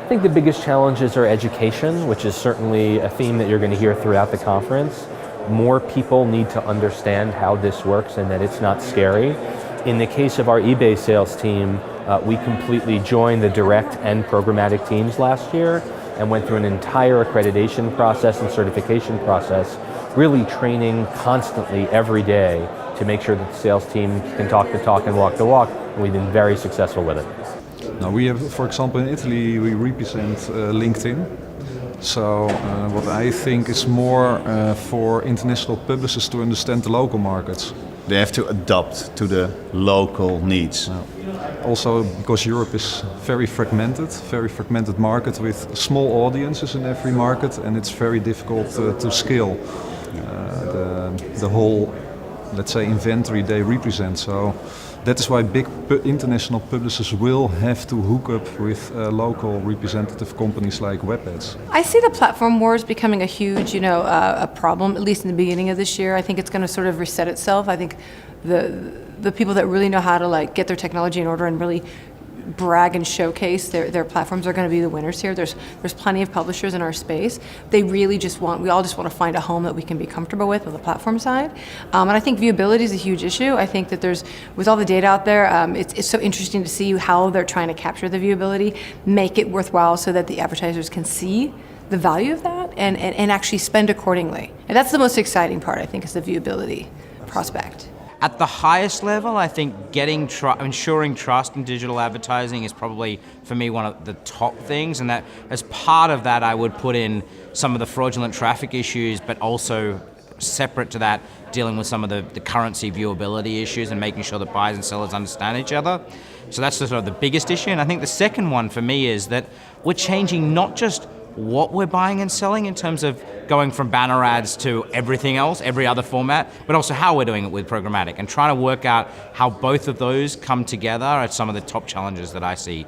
I think the biggest challenges are education, which is certainly a theme that you're going to hear throughout the conference. More people need to understand how this works and that it's not scary. In the case of our eBay sales team, we completely joined the direct and programmatic teams last year and went through an entire accreditation process and certification process, really training constantly every day to make sure that the sales team can talk the talk and walk the walk, and we've been very successful with it. Now we have, for example, in Italy, we represent LinkedIn. So what I think is more for international publishers to understand the local markets. They have to adapt to the local needs. Also because Europe is very fragmented market with small audiences in every market, and it's very difficult to scale the whole, let's say, inventory they represent. So that is why big international publishers will have to hook up with local representative companies like WebAds. I see the platform wars becoming a huge, a problem, at least in the beginning of this year. I think it's going to sort of reset itself. I think the people that really know how to get their technology in order and really brag and showcase their platforms are going to be the winners here. There's plenty of publishers in our space. We all just want to find a home that we can be comfortable with the platform side. And I think viewability is a huge issue. I think that with all the data out there, it's so interesting to see how they're trying to capture the viewability, make it worthwhile so that the advertisers can see the value of that and actually spend accordingly. And that's the most exciting part, I think, is the viewability prospect. At the highest level, I think ensuring trust in digital advertising is probably, for me, one of the top things, and that as part of that I would put in some of the fraudulent traffic issues, but also separate to that, dealing with some of the currency viewability issues and making sure that buyers and sellers understand each other. So that's sort of the biggest issue. And I think the second one for me is that we're changing not just what we're buying and selling in terms of going from banner ads to everything else, every other format, but also how we're doing it with programmatic, and trying to work out how both of those come together are some of the top challenges that I see.